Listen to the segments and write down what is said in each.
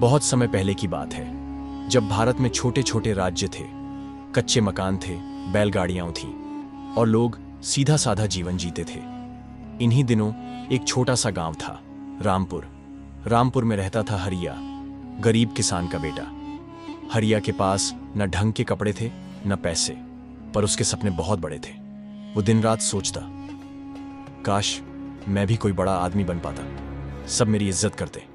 बहुत समय पहले की बात है, जब भारत में छोटे छोटे राज्य थे, कच्चे मकान थे, बैलगाड़ियां थीं और लोग सीधा साधा जीवन जीते थे। इन्हीं दिनों एक छोटा सा गांव था, रामपुर। रामपुर में रहता था हरिया, गरीब किसान का बेटा। हरिया के पास न ढंग के कपड़े थे न पैसे, पर उसके सपने बहुत बड़े थे। वो दिन रात सोचता, काश मैं भी कोई बड़ा आदमी बन पाता, सब मेरी इज्जत करते।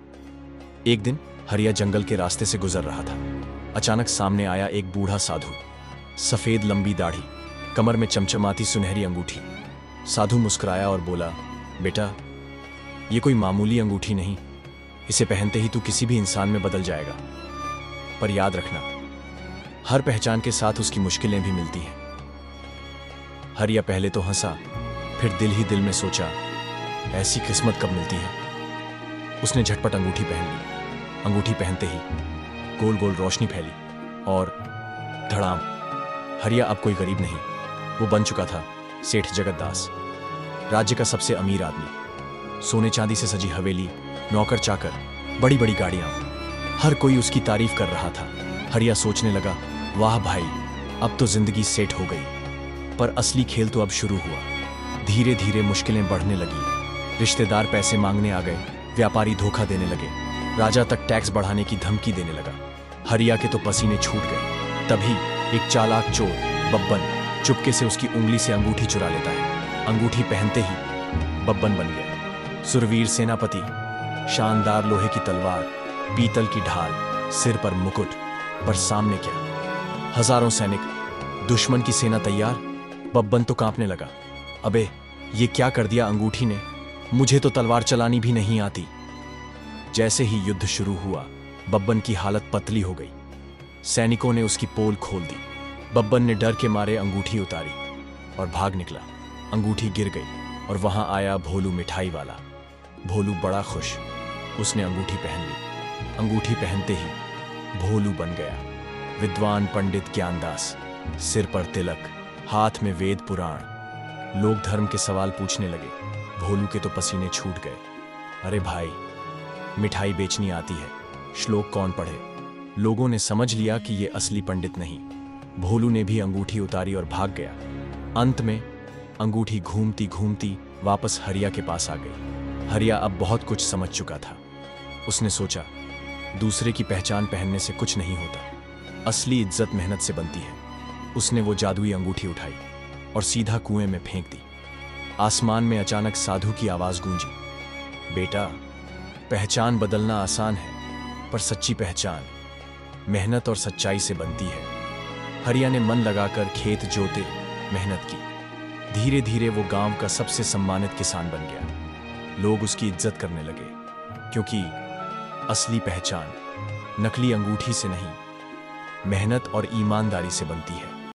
एक दिन हरिया जंगल के रास्ते से गुजर रहा था। अचानक सामने आया एक बूढ़ा साधु, सफेद लंबी दाढ़ी, कमर में चमचमाती सुनहरी अंगूठी। साधु मुस्कुराया और बोला, बेटा, ये कोई मामूली अंगूठी नहीं, इसे पहनते ही तू किसी भी इंसान में बदल जाएगा। पर याद रखना, हर पहचान के साथ उसकी मुश्किलें भी मिलती हैं। हरिया पहले तो हंसा, फिर दिल ही दिल में सोचा, ऐसी किस्मत कब मिलती है। उसने झटपट अंगूठी पहन ली। अंगूठी पहनते ही गोल गोल रोशनी फैली और धड़ाम, हरिया अब कोई गरीब नहीं, वो बन चुका था सेठ जगत दास, राज्य का सबसे अमीर आदमी। सोने चांदी से सजी हवेली, नौकर चाकर, बड़ी बड़ी गाड़ियां, हर कोई उसकी तारीफ कर रहा था। हरिया सोचने लगा, वाह भाई, अब तो जिंदगी सेट हो गई। पर असली खेल तो अब शुरू हुआ। धीरे धीरे मुश्किलें बढ़ने लगी। रिश्तेदार पैसे मांगने आ गए, व्यापारी धोखा देने लगे, राजा तक टैक्स बढ़ाने की धमकी देने लगा। हरिया के तो पसीने छूट गए। तभी एक चालाक चोर बब्बन चुपके से उसकी उंगली से अंगूठी चुरा लेता है। अंगूठी पहनते ही बब्बन बन गया सुरवीर सेनापति, शानदार लोहे की तलवार, पीतल की ढाल, सिर पर मुकुट। पर सामने क्या, हजारों सैनिक, दुश्मन की सेना तैयार। बब्बन तो कांपने लगा, अबे ये क्या कर दिया अंगूठी ने, मुझे तो तलवार चलानी भी नहीं आती। जैसे ही युद्ध शुरू हुआ, बब्बन की हालत पतली हो गई। सैनिकों ने उसकी पोल खोल दी। बब्बन ने डर के मारे अंगूठी उतारी और भाग निकला। अंगूठी गिर गई और वहां आया भोलू मिठाई वाला। भोलू बड़ा खुश, उसने अंगूठी पहन ली। अंगूठी पहनते ही भोलू बन गया विद्वान पंडित ज्ञानदास। सिर पर तिलक, हाथ में वेद पुराण। लोग धर्म के सवाल पूछने लगे। भोलू के तो पसीने छूट गए। अरे भाई, मिठाई बेचनी आती है, श्लोक कौन पढ़े। लोगों ने समझ लिया कि ये असली पंडित नहीं। भोलू ने भी अंगूठी उतारी और भाग गया। अंत में अंगूठी घूमती घूमती वापस हरिया के पास आ गई। हरिया अब बहुत कुछ समझ चुका था। उसने सोचा, दूसरे की पहचान पहनने से कुछ नहीं होता, असली इज्जत मेहनत से बनती है। उसने वो जादुई अंगूठी उठाई और सीधा कुएं में फेंक दी। आसमान में अचानक साधु की आवाज गूंजी, बेटा, पहचान बदलना आसान है, पर सच्ची पहचान मेहनत और सच्चाई से बनती है। हरिया ने मन लगाकर खेत जोते, मेहनत की। धीरे धीरे वो गांव का सबसे सम्मानित किसान बन गया। लोग उसकी इज्जत करने लगे, क्योंकि असली पहचान नकली अंगूठी से नहीं, मेहनत और ईमानदारी से बनती है।